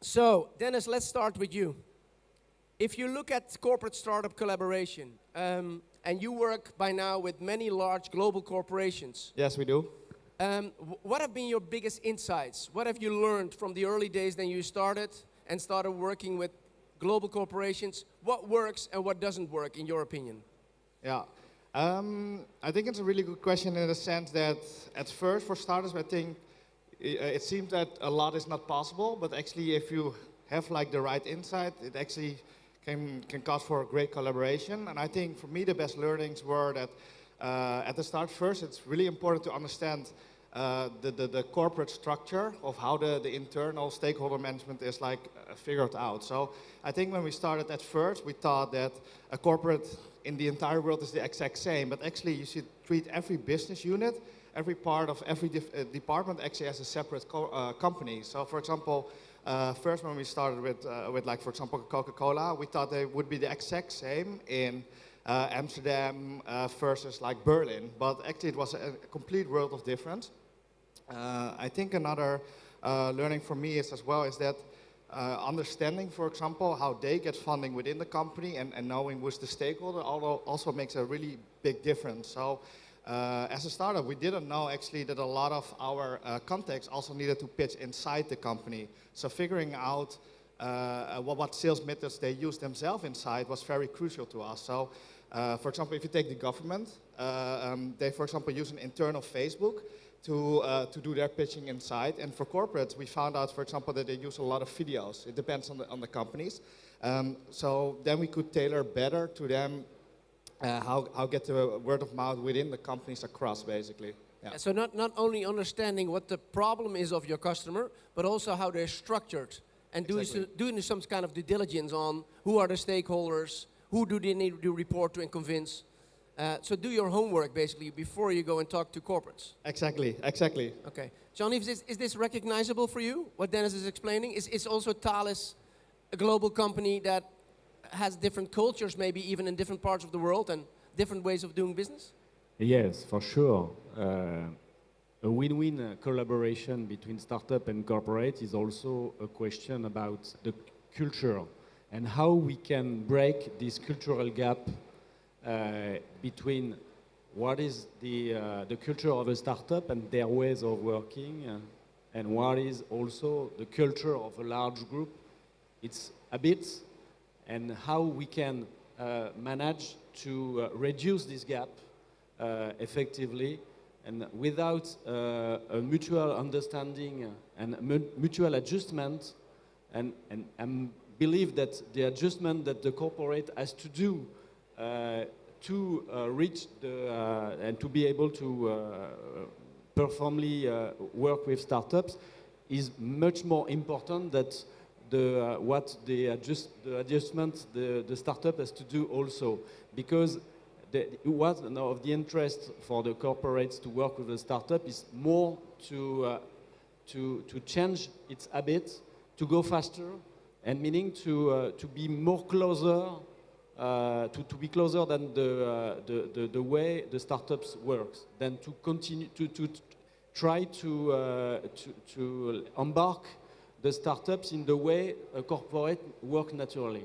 So, Dennis, let's start with you. If you look at corporate startup collaboration, and you work by now with many large global corporations. Yes, we do. What have been your biggest insights? What have you learned from the early days when you started working with global corporations? What works and what doesn't work, in your opinion? Yeah. I think it's a really good question in the sense that at first, for starters, I think it seems that a lot is not possible, but actually if you have like the right insight, it actually can cause for a great collaboration. And I think for me the best learnings were that at the start first, it's really important to understand the corporate structure of how the internal stakeholder management is like figured out. So I think when we started at first, we thought that a corporate in the entire world is the exact same, but actually you should treat every business unit, every part of every department actually as a separate company. So for example, first when we started with like for example Coca-Cola, we thought they would be the exact same in Amsterdam versus like Berlin, but actually it was a complete world of difference. I think another learning for me is as well is that understanding, for example, how they get funding within the company and knowing who's the stakeholder also makes a really big difference. So as a startup, we didn't know actually that a lot of our contacts also needed to pitch inside the company. So figuring out what sales methods they use themselves inside was very crucial to us. So for example, if you take the government, they, for example, use an internal Facebook to do their pitching inside. And for corporates, we found out, for example, that they use a lot of videos. It depends on the companies. So then we could tailor better to them how get the word of mouth within the companies across, basically. Yeah. So not only understanding what the problem is of your customer, but also how they're structured. And doing some kind of due diligence on who are the stakeholders, who do they need to report to and convince. So do your homework, basically, before you go and talk to corporates. Exactly. Okay. Jean-Yves, is this recognizable for you, what Dennis is explaining? Is also Thales a global company that has different cultures, maybe even in different parts of the world, and different ways of doing business? Yes, for sure. A win-win collaboration between startup and corporate is also a question about the culture and how we can break this cultural gap between what is the culture of a startup and their ways of working and what is also the culture of a large group. It's habits and how we can manage to reduce this gap effectively and without a mutual understanding and mutual adjustment and believe that the adjustment that the corporate has to do to reach and to be able to performly work with startups is much more important than the adjustment the startup has to do also, because one of the interests for the corporates to work with the startup is more to change its habits, to go faster, and meaning to be more closer, to be closer than the way the startups works, than to continue to try to embark the startups in the way a corporate work naturally.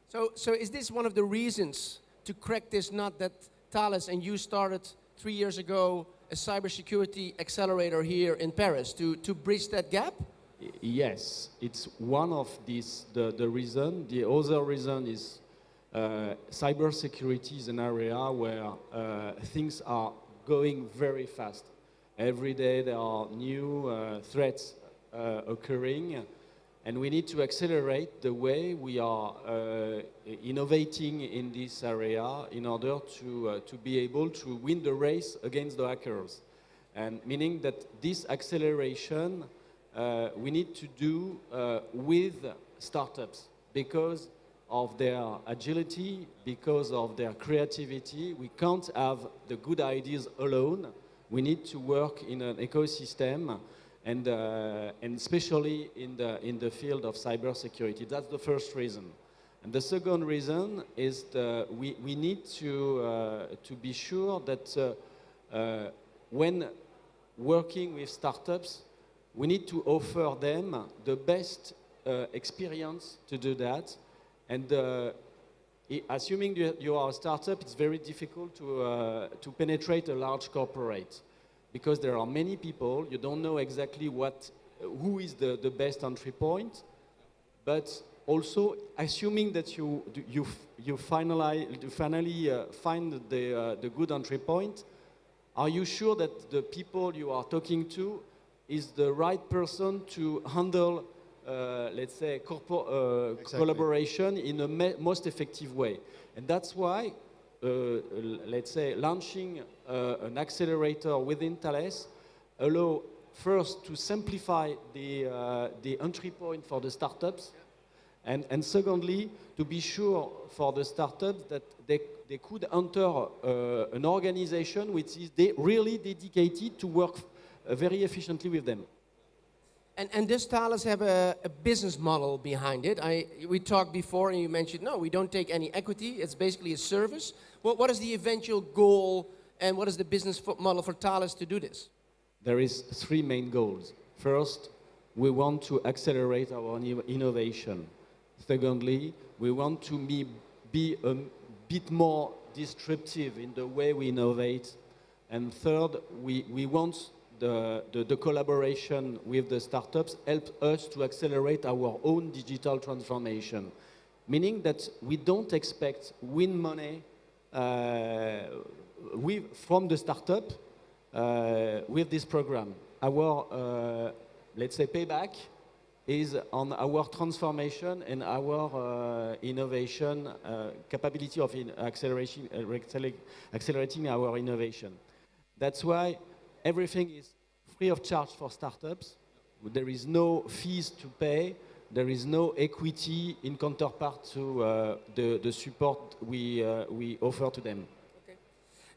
So is this one of the reasons to crack this nut that Thales and you started 3 years ago a Cybersecurity Accelerator here in Paris to bridge that gap? Yes, it's one of these, the reason. The other reason is cybersecurity is an area where things are going very fast. Every day there are new threats occurring, and we need to accelerate the way we are innovating in this area in order to be able to win the race against the hackers. And meaning that this acceleration we need to do with startups because of their agility, because of their creativity. We can't have the good ideas alone. We need to work in an ecosystem, and especially in the field of cybersecurity. That's the first reason. And the second reason is we need to be sure that when working with startups, we need to offer them the best experience to do that. And assuming you are a startup, it's very difficult to penetrate a large corporate because there are many people. You don't know exactly who is the best entry point, but also assuming that you finally find the good entry point. Are you sure that the people you are talking to is the right person to handle, let's say, Exactly. collaboration in a most effective way? And that's why, let's say, launching an accelerator within Thales allow first to simplify the entry point for the startups, and secondly, to be sure for the startups that they could enter an organization which is really dedicated to work very efficiently with them. And does Thales have a business model behind it? We talked before and you mentioned, no, we don't take any equity. It's basically a service. What is the eventual goal and what is the business model for Thales to do this? There is 3 main goals. First, we want to accelerate our innovation. Secondly, we want to be a bit more disruptive in the way we innovate. And third, we want the collaboration with the startups help us to accelerate our own digital transformation. Meaning that we don't expect win money from the startup with this program. Our, let's say, payback is on our transformation and our innovation capability of accelerating our innovation. That's why everything is free of charge for startups. There is no fees to pay. There is no equity in counterpart to the support we offer to them. Okay.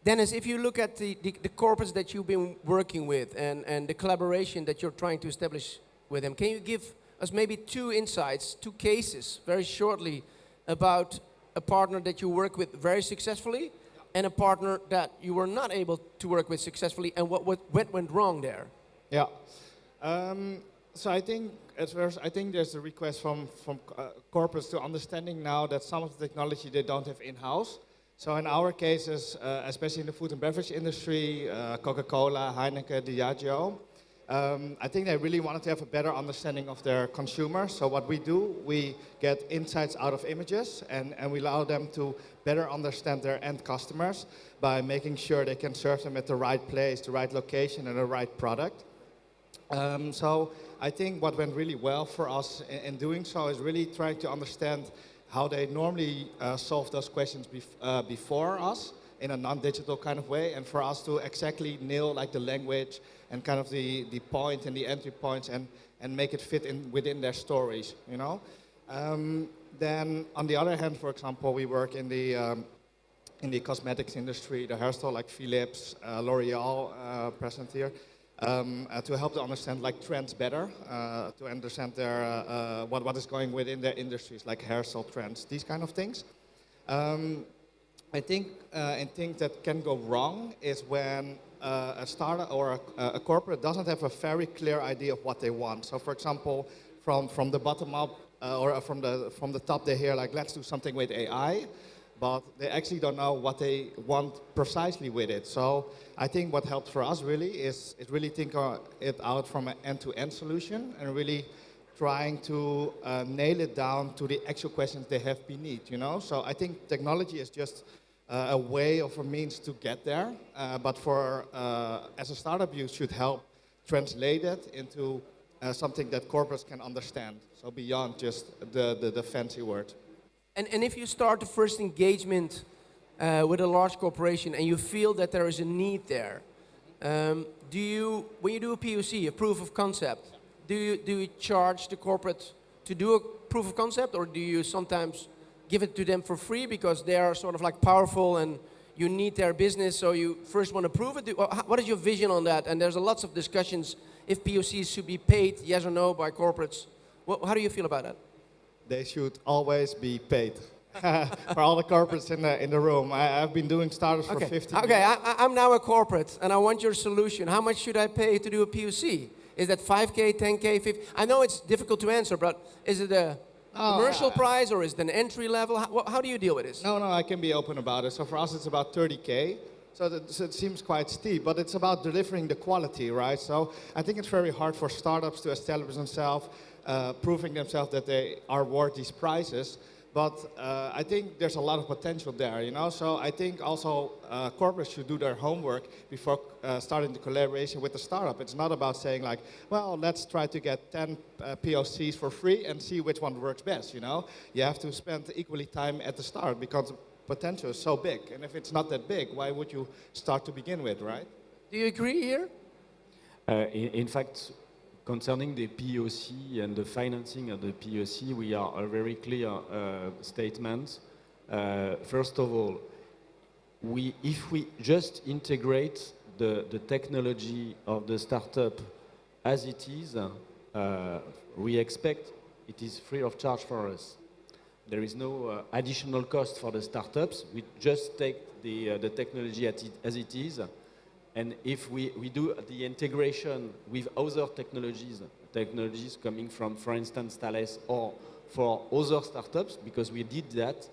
Dennis, if you look at the corporates that you've been working with and the collaboration that you're trying to establish with them, can you give us maybe 2 insights, 2 cases, very shortly, about a partner that you work with very successfully and a partner that you were not able to work with successfully, and what went wrong there? Yeah. So I think at first, there's a request from corporates to understanding now that some of the technology they don't have in-house. So in our cases, especially in the food and beverage industry, Coca-Cola, Heineken, Diageo, I think they really wanted to have a better understanding of their consumers. So what we do, we get insights out of images and we allow them to better understand their end customers by making sure they can serve them at the right place, the right location, and the right product. So I think what went really well for us in doing so is really trying to understand how they normally solve those questions before us in a non-digital kind of way, and for us to exactly nail like the language and kind of the point and the entry points and make it fit within their stories, you know. Then on the other hand, for example, we work in the cosmetics industry, the hairstyle like Philips, L'Oreal, present here, to help them understand like trends better, to understand their what is going within their industries, like hairstyle trends, these kind of things. I think things that can go wrong is when a startup or a corporate doesn't have a very clear idea of what they want. So, for example, from the bottom up or from the top, they hear like, let's do something with AI, but they actually don't know what they want precisely with it. So, I think what helped for us really is really think it out from an end-to-end solution and really trying to nail it down to the actual questions they have beneath, you know? So I think technology is just a way of a means to get there, but for as a startup, you should help translate it into something that corporates can understand, so beyond just the fancy word. And if you start the first engagement with a large corporation and you feel that there is a need there, when you do a POC, a proof of concept, do you charge the corporate to do a proof of concept, or do you sometimes give it to them for free because they are sort of like powerful and you need their business, so you first want to prove it? What is your vision on that? And there's lots of discussions if POCs should be paid, yes or no, by corporates. How do you feel about that? They should always be paid. For all the corporates in the room, I've been doing startups for 15 years. Okay, I'm now a corporate and I want your solution. How much should I pay to do a POC? Is that 5K, 10K, 50? I know it's difficult to answer, but is it a commercial price or is it an entry level? How do you deal with this? No, I can be open about it. So for us, it's about 30K. So it seems quite steep, but it's about delivering the quality, right? So I think it's very hard for startups to establish themselves, proving themselves that they are worth these prices. But I think there's a lot of potential there, you know? So I think also corporates should do their homework before starting the collaboration with the startup. It's not about saying like, well, let's try to get 10 POCs for free and see which one works best, you know? You have to spend equally time at the start because potential is so big. And if it's not that big, why would you start to begin with, right? Do you agree here? In fact, concerning the POC and the financing of the POC, we are a very clear statement. First of all, if we just integrate the technology of the startup as it is, we expect it is free of charge for us. There is no additional cost for the startups. We just take the technology as it is. And if we do the integration with other technologies coming from, for instance, Thales or for other startups, because we did that,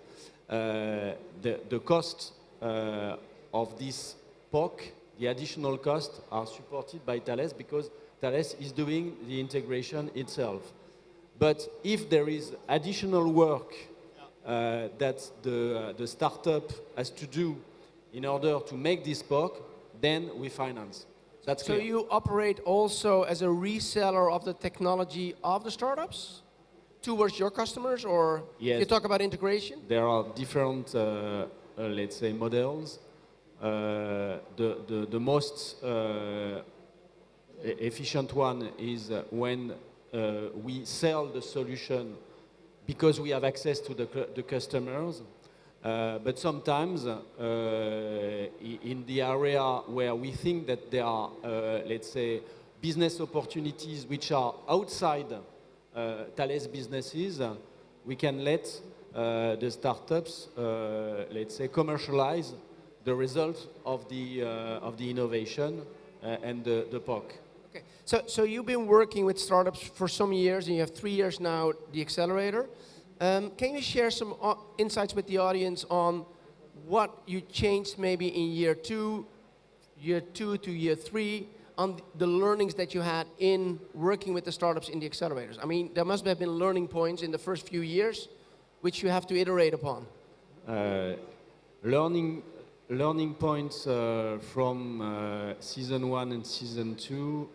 the cost of this POC, the additional costs are supported by Thales because Thales is doing the integration itself. But if there is additional work that the startup has to do in order to make this POC, then we finance. That's clear. So you operate also as a reseller of the technology of the startups towards your customers, or yes, you talk about integration? There are different, let's say, models. The most efficient one is when we sell the solution because we have access to the customers. But sometimes in the area where we think that there are, let's say, business opportunities which are outside Thales businesses, we can let the startups, let's say, commercialize the result of the innovation and the POC. Okay. So you've been working with startups for some years, and you have 3 years now, the accelerator. Can you share some insights with the audience on what you changed maybe in year two to year 3, on the learnings that you had in working with the startups in the accelerators? I mean, there must have been learning points in the first few years which you have to iterate upon. Learning points from season 1 and season 2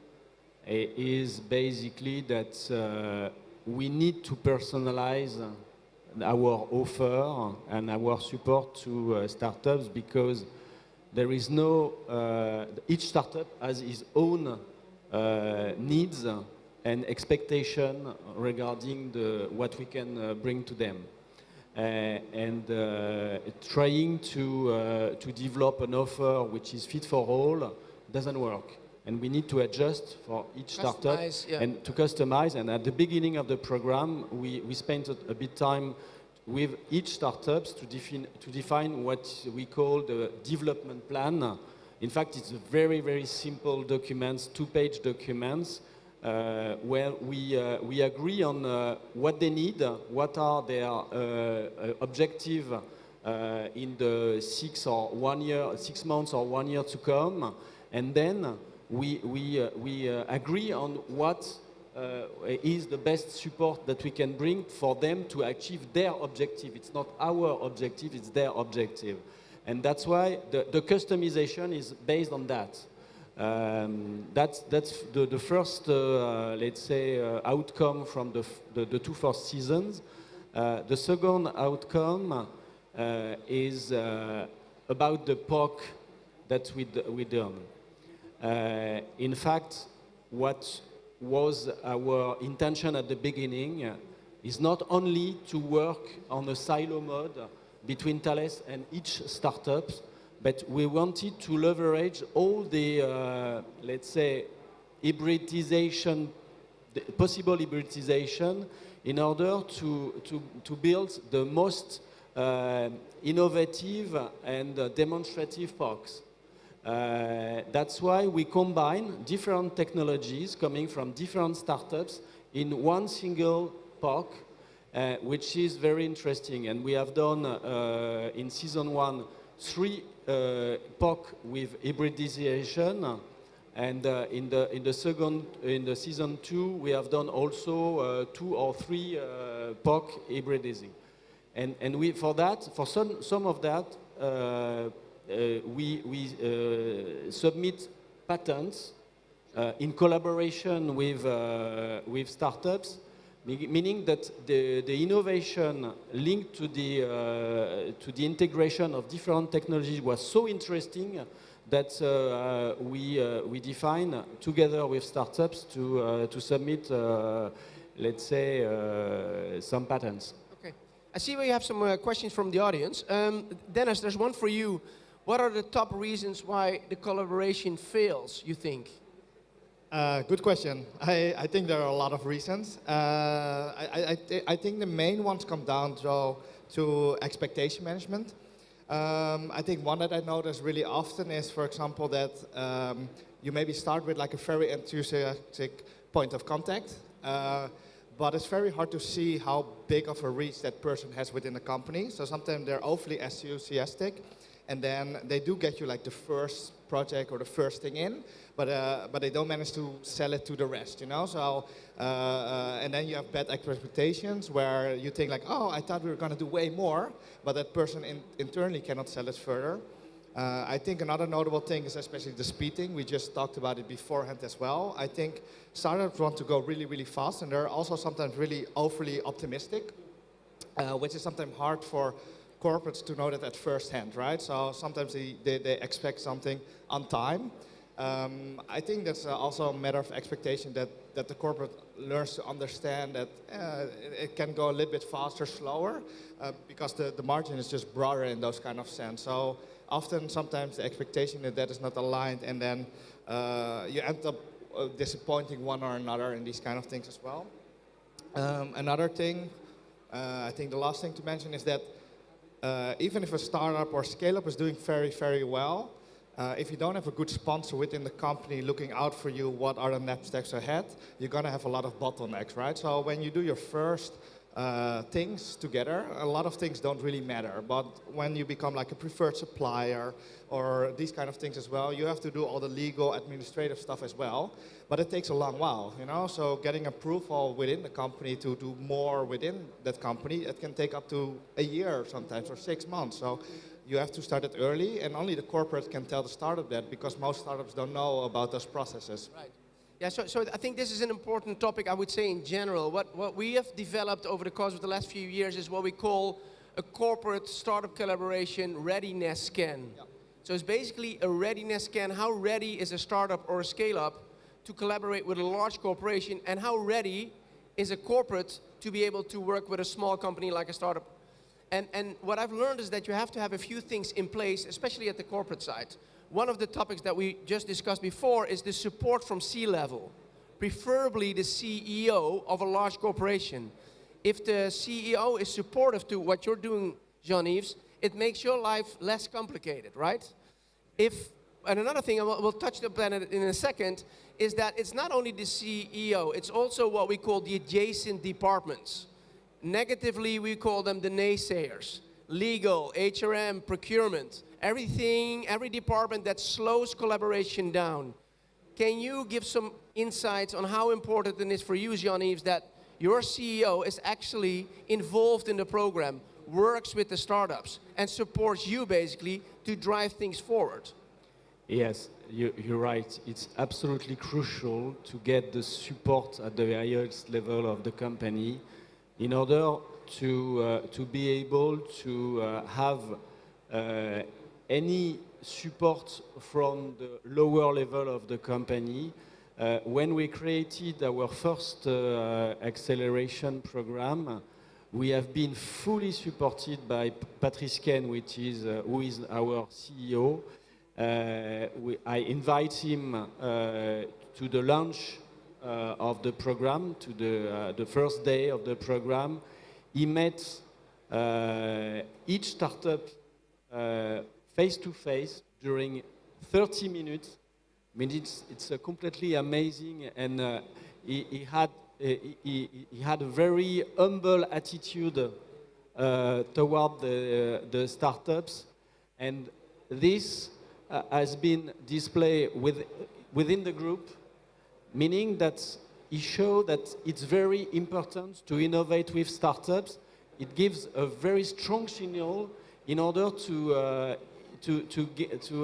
is basically that we need to personalize our offer and our support to startups because there is no, each startup has its own needs and expectation regarding what we can bring to them. And trying to develop an offer which is fit for all doesn't work. And we need to adjust for each startup and to customize. And at the beginning of the program, we spent a bit time with each startups to define what we call the development plan. In fact, it's a very, very simple documents, 2-page documents, where we agree on what they need, what are their objectives in the 6 months or 1 year to come, and then we agree on what is the best support that we can bring for them to achieve their objective. It's not our objective, it's their objective. And that's why the customization is based on that. That's the first, let's say, outcome from the 2 first seasons. The second outcome is about the POC that we done. In fact, what was our intention at the beginning is not only to work on a silo mode between Thales and each startup, but we wanted to leverage all the, let's say, hybridization, the possible hybridization, in order to build the most innovative and demonstrative POCs. That's why we combine different technologies coming from different startups in one single POC, which is very interesting. And we have done in season 1 3 POC with hybridization, and in the season 2 we have done also 2 or 3 POC hybridizing. And we for some of that we submit patents in collaboration with startups, meaning that the innovation linked to the integration of different technologies was so interesting that we define together with startups to submit, let's say, some patents. Okay. I see we have some questions from the audience. Dennis, there's one for you. What are the top reasons why the collaboration fails, you think? Good question. I think there are a lot of reasons. I think the main ones come down to expectation management. I think one that I notice really often is, for example, that you maybe start with like a very enthusiastic point of contact, but it's very hard to see how big of a reach that person has within the company. So sometimes they're overly enthusiastic, and then they do get you like the first project or the first thing in, but they don't manage to sell it to the rest, you know. So and then you have bad expectations where you think like, oh, I thought we were going to do way more, but that person internally cannot sell it further. I think another notable thing is especially the speeding. We just talked about it beforehand as well. I think startups want to go really, really fast, and they're also sometimes really overly optimistic, which is sometimes hard for corporates to know that at first hand, right? So sometimes they expect something on time. I think that's also a matter of expectation that the corporate learns to understand that it can go a little bit faster, slower, because the margin is just broader in those kind of sense. So often, sometimes the expectation that is not aligned, and then you end up disappointing one or another in these kind of things as well. Another thing, I think the last thing to mention is that even if a startup or scale-up is doing very, very well, if you don't have a good sponsor within the company looking out for you, what are the next steps ahead, you're going to have a lot of bottlenecks, right? So when you do your first things together, a lot of things don't really matter. But when you become like a preferred supplier or these kind of things as well, you have to do all the legal, administrative stuff as well. But it takes a long while, you know? So getting approval within the company to do more within that company, it can take up to a year sometimes or 6 months. So you have to start it early, and only the corporate can tell the startup that, because most startups don't know about those processes. Right. Yeah, so I think this is an important topic, I would say, in general. What we have developed over the course of the last few years is what we call a corporate startup collaboration readiness scan. Yeah. So it's basically a readiness scan. How ready is a startup or a scale-up to collaborate with a large corporation, and how ready is a corporate to be able to work with a small company like a startup? And what I've learned is that you have to have a few things in place, especially at the corporate side. One of the topics that we just discussed before is the support from C-level, preferably the CEO of a large corporation. If the CEO is supportive to what you're doing, Jean-Yves, it makes your life less complicated, right? And another thing, and we'll touch upon it in a second, is that it's not only the CEO, it's also what we call the adjacent departments. Negatively, we call them the naysayers. Legal, HRM, procurement, everything, every department that slows collaboration down. Can you give some insights on how important it is for you, Jean-Yves, that your CEO is actually involved in the program, works with the startups, and supports you basically to drive things forward? Yes, you're right. It's absolutely crucial to get the support at the highest level of the company in order to be able to have any support from the lower level of the company. When we created our first acceleration program, we have been fully supported by Patrice Ken, who is our CEO. I invite him to the launch of the program, to the first day of the program. He met each startup face to face during 30 minutes. I mean, it's completely amazing, and he had a very humble attitude toward the startups, and this has been displayed within the group, meaning that he showed that it's very important to innovate with startups. It gives a very strong signal in order to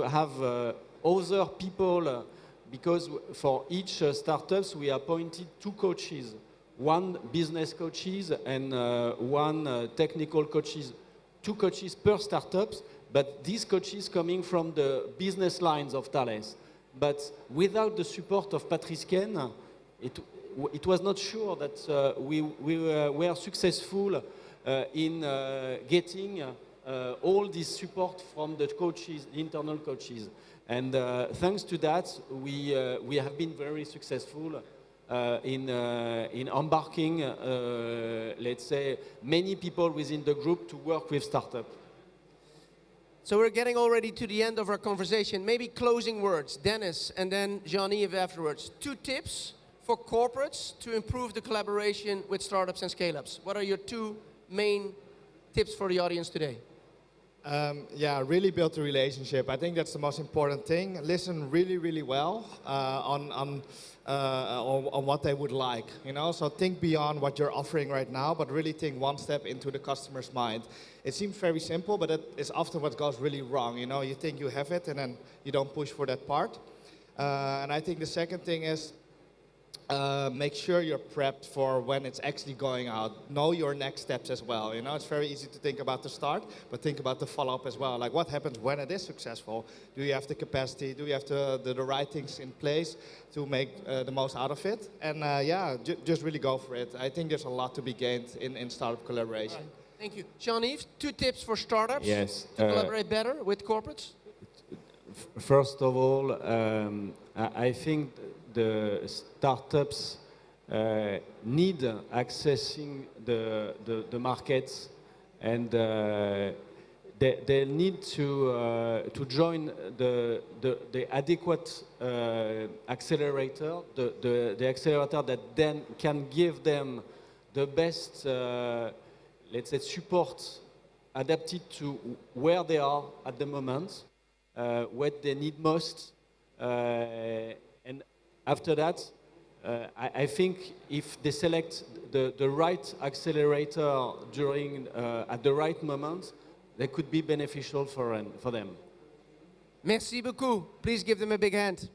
have other people, because for each startups we appointed 2 coaches, 1 business coaches and 1 technical coaches, 2 coaches per startups, but these coaches coming from the business lines of Thales. But without the support of Patrice Ken, it was not sure that we were successful in getting all this support from the coaches, the internal coaches. And thanks to that, we have been very successful in embarking, let's say, many people within the group to work with startups. So we're getting already to the end of our conversation. Maybe closing words, Dennis, and then Jean-Yves afterwards. 2 tips for corporates to improve the collaboration with startups and scale-ups. What are your 2 main tips for the audience today? Yeah, really build the relationship. I think that's the most important thing. Listen really, really well on what they would like. You know, so think beyond what you're offering right now, but really think 1 step into the customer's mind. It seems very simple, but it is often what goes really wrong. You know, you think you have it, and then you don't push for that part. And I think the second thing is make sure you're prepped for when it's actually going out. Know your next steps as well. You know, it's very easy to think about the start, but think about the follow-up as well. Like, what happens when it is successful? Do you have the capacity? Do you have the right things in place to make the most out of it? And yeah, just really go for it. I think there's a lot to be gained in startup collaboration. Right. Thank you. Jean-Yves, 2 tips for startups Yes, to collaborate better with corporates? First of all, I think the startups need accessing the markets, and they need to join the adequate accelerator, the accelerator that then can give them the best, let's say, support adapted to where they are at the moment, what they need most, and after that, I think if they select the right accelerator during at the right moment, they could be beneficial for them. Merci beaucoup. Please give them a big hand.